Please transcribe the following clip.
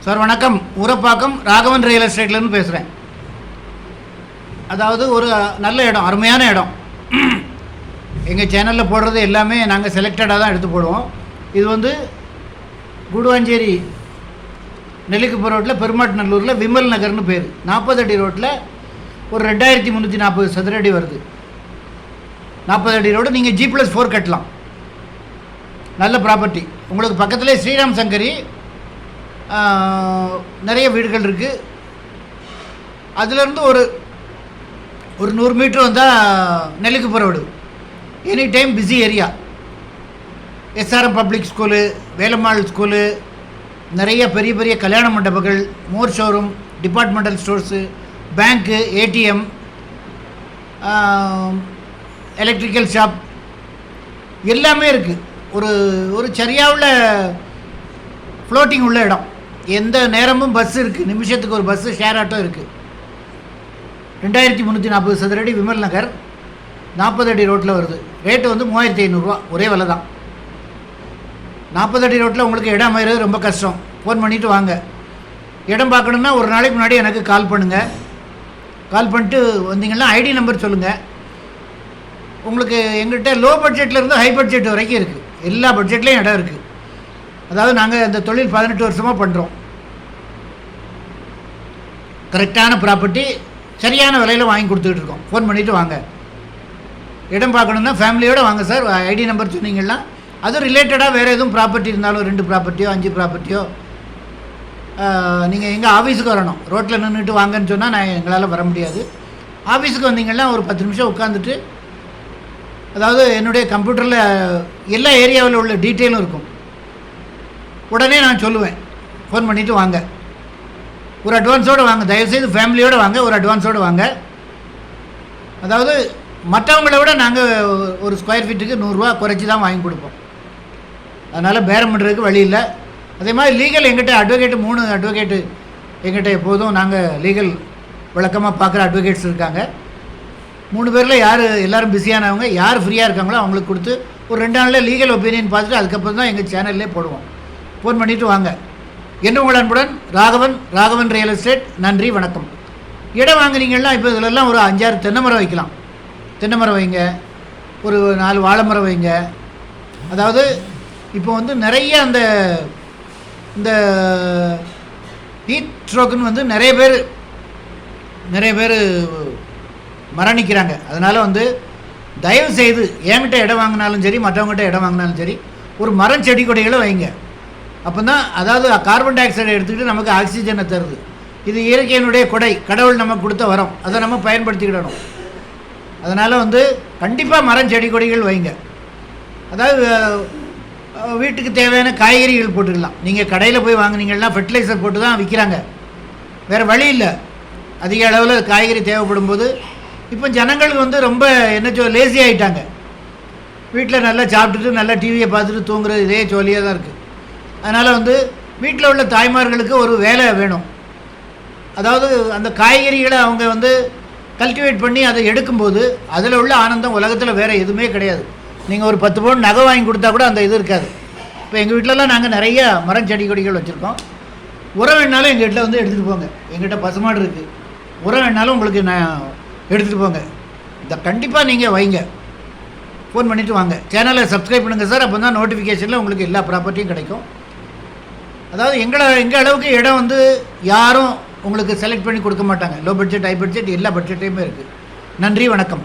Sir வணக்கம். Urapakkam Raghavan real எஸ்டேட்லேருந்து பேசுகிறேன். அதாவது ஒரு நல்ல இடம், அருமையான இடம். எங்கள் சேனலில் போடுறது எல்லாமே நாங்கள் செலக்டடாக தான் எடுத்து போடுவோம். இது வந்து குடுவாஞ்சேரி நெல்லிக்குப்பம் ரோட்டில் பெருமாட்நல்லூரில் விமல் நகர்னு பேர். 40 அடி ரோட்டில் ஒரு 2340 சதுர அடி வருது. 40 அடி ரோடு. நீங்கள் G+4 கட்டலாம். நல்ல ப்ராப்பர்ட்டி. உங்களுக்கு பக்கத்துலேயே ஸ்ரீராம் சங்கரி நிறைய வீடுகள் இருக்குது. அதுலேருந்து ஒரு 100 மீட்ரு வந்தால் Nellikuppam road. Any time busy area. SRM public school, Velammal school, நிறைய பெரிய பெரிய கல்யாண மண்டபங்கள், மோர் ஷோரூம், டிபார்ட்மெண்டல் ஸ்டோர்ஸு, பேங்க்கு, ATM, எலக்ட்ரிக்கல் ஷாப் எல்லாமே இருக்குது. ஒரு சரியாக ஃப்ளோட்டிங் உள்ள இடம். எந்த நேரமும் பஸ் இருக்குது. நிமிஷத்துக்கு ஒரு பஸ்ஸு, ஷேர் ஆட்டோ இருக்குது. 2340 சதுரடி விமல் நகர், 40 அடி ரோட்டில் வருது. ரேட்டு வந்து 3500 ஒரே விலை தான். 40 அடி ரோட்டில் உங்களுக்கு இடம் அமைகிறது ரொம்ப கஷ்டம். ஃபோன் பண்ணிவிட்டு வாங்க. இடம் பார்க்கணுன்னா ஒரு நாளைக்கு முன்னாடி எனக்கு கால் பண்ணுங்கள். கால் பண்ணிட்டு வந்தீங்கன்னா ஐடி நம்பர் சொல்லுங்கள். உங்களுக்கு எங்கள்கிட்ட லோ பட்ஜெட்லேருந்து ஹை பட்ஜெட் வரைக்கும் இருக்குது. எல்லா பட்ஜெட்லேயும் இடம் இருக்குது. அதாவது நாங்கள் இந்த தொழில் 18 வருஷமாக பண்ணுறோம். கரெக்டான ப்ராப்பர்ட்டி சரியான விலையில் வாங்கி கொடுத்துக்கிட்டு இருக்கோம். ஃபோன் பண்ணிவிட்டு வாங்க. இடம் பார்க்கணுன்னா ஃபேமிலியோடு வாங்க சார். ஐடி நம்பர் சொன்னீங்கன்னா அது ரிலேட்டடாக வேறு எதுவும் ப்ராப்பர்ட்டி இருந்தாலும் 2 ப்ராப்பர்ட்டியோ 5 ப்ராப்பர்ட்டியோ நீங்கள் எங்கள் ஆஃபீஸுக்கு வரணும். ரோட்டில் நின்றுட்டு வாங்கன்னு சொன்னால் நான் எங்களால் வர முடியாது. ஆஃபீஸுக்கு வந்தீங்கன்னா ஒரு 10 நிமிஷம் உட்காந்துட்டு, அதாவது என்னுடைய கம்ப்யூட்டரில் எல்லா ஏரியாவில் உள்ள டீட்டெயிலும் இருக்கும். உடனே நான் சொல்லுவேன். ஃபோன் பண்ணிவிட்டு வாங்க. ஒரு அட்வான்ஸோடு வாங்க. தயவுசெய்து ஃபேமிலியோடு வாங்க. ஒரு அட்வான்ஸோடு வாங்க. அதாவது மற்றவங்கள விட நாங்கள் ஒரு ஸ்கொயர் ஃபீட்டுக்கு 100 ரூபா குறைச்சி தான் வாங்கி கொடுப்போம். அதனால் பேரம் பண்ணுறதுக்கு வழி இல்லை. அதே மாதிரி லீகல் எங்கிட்ட அட்வொகேட்டு 3 அட்வொகேட்டு எங்கிட்ட எப்போதும் நாங்கள் லீகல் விளக்கமாக பார்க்குற அட்வொகேட்ஸ் இருக்காங்க. 3 பேரில் யார் எல்லோரும் பிஸியானவங்க, யார் ஃப்ரீயாக இருக்காங்களோ அவங்களுக்கு கொடுத்து ஒரு 2 நாளில் லீகல் ஒப்பீனியன் பார்த்துட்டு அதுக்கப்புறம் தான் எங்கள் சேனல்லே போடுவோம். ஃபோன் பண்ணிவிட்டு வாங்க. என்ன உங்கள் அன்புடன் ராகவன் ரியல் எஸ்டேட். நன்றி, வணக்கம். இடம் வாங்குனீங்கன்னா இப்போ இதிலெல்லாம் ஒரு 5-6 தென்னை மரம் வைக்கலாம். தென்னை மரம் வைங்க, ஒரு 4 வாழை மரம் வைங்க. அதாவது இப்போ வந்து நிறைய இந்த ஹீட் ஸ்ட்ரோக்குன்னு வந்து நிறைய பேர் மரணிக்கிறாங்க. அதனால் வந்து தயவு செய்து என்கிட்ட இடம் வாங்கினாலும் சரி, மற்றவங்ககிட்ட இடம் வாங்கினாலும் சரி, ஒரு மரம் செடி கொடிகளை வைங்க. அப்போ தான், அதாவது கார்பன் டை ஆக்சைடை எடுத்துக்கிட்டு நமக்கு ஆக்சிஜனை தருது. இது இயற்கையினுடைய கொடை, கடவுள் நமக்கு கொடுத்த வரம். அதை நம்ம பயன்படுத்திக்கிடணும். அதனால் வந்து கண்டிப்பாக மரம் செடி கொடிகள் வைங்க. அதாவது வீட்டுக்கு தேவையான காய்கறிகள் போட்டுக்கலாம். நீங்கள் கடையில் போய் வாங்கினீங்கன்னா ஃபெர்டிலைசர் போட்டு தான் விற்கிறாங்க. வேறு வழி இல்லை. அதிக அளவில் காய்கறி தேவைப்படும் போது இப்போ ஜனங்களுக்கு வந்து ரொம்ப லேசி ஆகிட்டாங்க. வீட்டில் நல்லா சாப்பிட்டுட்டு நல்லா டிவியை பார்த்துட்டு தூங்குறது இதே ஜோலியாக தான் இருக்குது. அதனால் வந்து வீட்டில் உள்ள தாய்மார்களுக்கு ஒரு வேலை வேணும். அதாவது அந்த காய்கறிகளை அவங்க வந்து கல்டிவேட் பண்ணி அதை எடுக்கும்போது அதில் உள்ள ஆனந்தம் உலகத்தில் வேறு எதுவுமே கிடையாது. நீங்கள் ஒரு 10 பவுன் நகை வாங்கி கொடுத்தா கூட அந்த இது இருக்காது. இப்போ எங்கள் வீட்டிலலாம் நாங்கள் நிறைய மரம் செடி கொடிகள் வச்சுருக்கோம். உரம் வேணாலும் எங்கள் வீட்டில் வந்து எடுத்துகிட்டு போங்க. எங்கிட்ட பசுமாடு இருக்குது. உரம் வேணாலும் உங்களுக்கு நான் எடுத்துகிட்டு போங்க. இதை கண்டிப்பாக நீங்கள் வைங்க. ஃபோன் பண்ணிவிட்டு வாங்க. சேனலை சப்ஸ்கிரைப் பண்ணுங்கள் சார். அப்போ தான் நோட்டிஃபிகேஷனில் உங்களுக்கு எல்லா ப்ராப்பர்ட்டியும் கிடைக்கும். அதாவது எங்கள் அளவுக்கு இடம் வந்து யாரும் உங்களுக்கு செலக்ட் பண்ணி கொடுக்க மாட்டாங்க. லோ பட்ஜெட், ஹை பட்ஜெட் எல்லா பட்ஜெட்டையுமே இருக்குது. நன்றி, வணக்கம்.